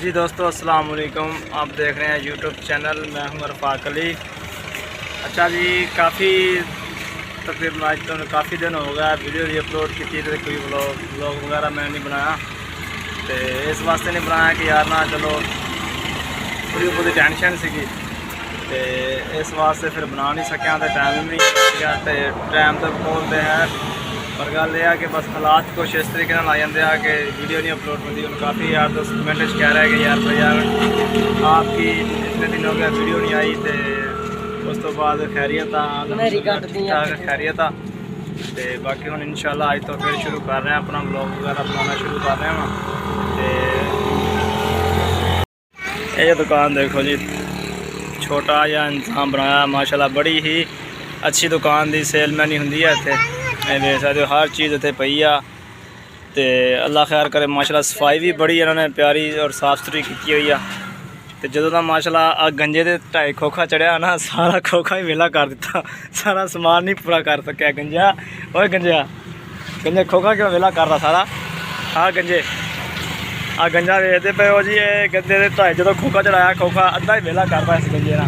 जी दोस्तों अस्सलाम वालेकुम। आप देख रहे हैं यूट्यूब चैनल, मैं हूं रफ़ाक अली। अच्छा जी, तकरीबन आज तो काफ़ी दिन हो गया वीडियो भी अपलोड की थी, तो कोई व्लॉग वगैरह मैंने नहीं बनाया। तो इस वास्ते नहीं बनाया कि यार ना चलो थोड़ी बहुत टेंशन सी, तो इस वास्ते फिर बना नहीं सकिया, तो टाइम भी नहीं तो टाइम तो बोलते हैं। पर गल यह कि बस हालात कुछ इस तरीके आ जाते हैं कि वीडियो नहीं अपलोड होती। उन काफ़ी यार दोस्त कमेंट कह रहे हैं कि यार आपकी इतने दिन हो गया वीडियो नहीं आई, तो उस तो बाद खैरियत खैरियत आ। तो बाकी हम इंशाल्लाह आज तो फिर शुरू कर रहे हैं, अपना ब्लॉग वगैरह बनाना शुरू कर रहे हैं। तो ये दुकान देखो जी, छोटा जिहा इंतजाम बनाया माशाल्लाह, बड़ी ही अच्छी दुकान दी सेल मैनी होंदी है इत्थे। देख सकते हो हर चीज़ इत्थे पई आ, ते अल्लाह खैर करे। माशाल्लाह सफाई भी बड़ी इन्होंने प्यारी और साफ सुथरी की हुई है। तो जो का माशाल्लाह गंजे के 2.5 खोखा चढ़िया ना, सारा खोखा ही वेला कर दिता, सारा समान नहीं पूरा कर सकिया गंजा। ओए गंजे खोखा क्यों वेला कर रहा सारा? हाँ गंजे गंजा वेचते पे हो जी। ये गंजे के 2.5 जो खोखा चढ़ाया, खोखा अद्धा ही वेला करता इस गंजे ना।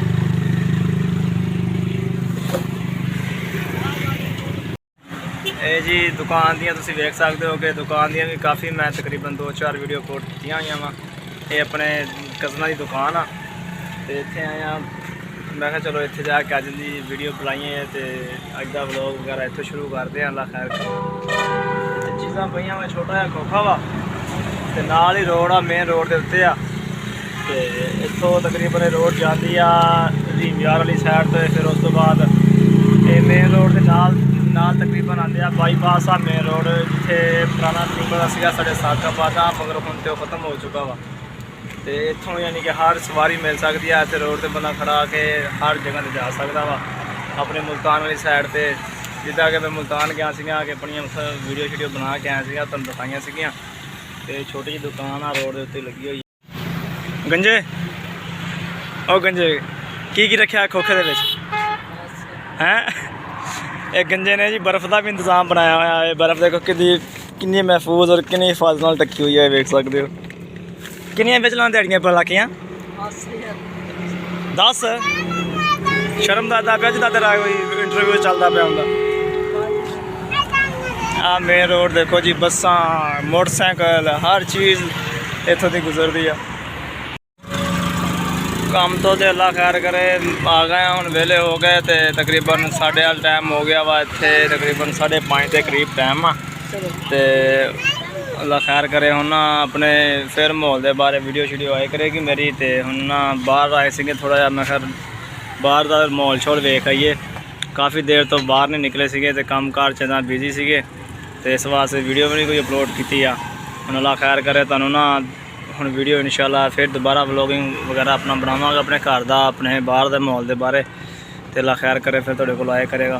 ये जी दुकान दियाँ तुसीं वेख सकते हो कि दुकान दियाँ भी काफ़ी मैं तकरीबन 2-4 वीडियो अपलोड की हुई वा। ये अपने कज़ना की दुकान आ, तो इत्थे आया मैं कहा चलो इत्थे जाके अज की वीडियो बनाइए, तो अज का व्लॉग वगैरह इत्थों शुरू करते हैं। अल्लाह खैर चीज़ां पईयां वा, छोटा जिहा खोखा वा, तो नाल ही रोड आ, मेन रोड के उत्ते आ। तो इत्थों तकरीबन रोड जाती आ रीमयार वाली साइड, तो फिर उस तो बाद ये मेन रोड के नाल तकरीबन आते हैं बाईपास आ मेन रोड, जिथे पुराना तिंबा सीगा साढ़े साकाबाद आ, मगर हुण तो खत्म हो चुका वा। तो इत्थों यानी कि हर सवारी मिल सकती है। इत्थे रोड पर बंदा खड़ा के हर जगह पर जा सकता वा। अपने मुल्तान वाली साइड पर जिदा कि मैं मुल्तान गया कि अपनी वीडियो शीडियो बना के आया, तुम दिखाई सीगियां। तो छोटी जी दुकान आ रोड के उत्ते लगी हुई। गंजे ओ गंजे की रखा खोखे दे विच हैं? एक गंजे ने जी बर्फ़ का भी इंतजाम बनाया हुआ है। बर्फ़ देखो कितनी महफूज और कितनी हिफाजत नाल ढकी हुई है, देख सकते हो। किनिया बेचना दिहाड़ियां पर लाकियां 10 शर्म दादा पे जिदा तेरा कोई इंटरव्यू चलता पे उनका। आ मेन रोड देखो जी, बसा मोटरसाइकिल हर चीज़ इत्थों की गुजरती है। काम तो अल्लाह खैर करे आ गए हम, वेले हो गए। तो तकरीबन 8:30 टाइम हो गया वा, इत्थे तकरीबन 5:30 के करीब टाइम आ। तो अल्लाह खैर करे हम ना अपने फिर माहौल के बारे वीडियो शीडियो आए करेगी मेरी। तो हम ना बाहर आए थे थोड़ा जहा, मैं खैर बाहर का माहौल शोल वेख आइए। काफ़ी देर तो बाहर नहीं निकले थे, तो काम कार च बिजी थे, तो इस वास्ते वीडियो भी नहीं कोई अपलोड की। हम अल्लाह खैर करे तुहानू ना हुण वीडियो इंशाल्लाह फिर दोबारा व्लॉगिंग वगैरह अपना बनावांगा, अपने घर का अपने बाहर के माहौल के बारे। तो अल्लाह खैर करे फिर तुहाडे कोल आया करेगा।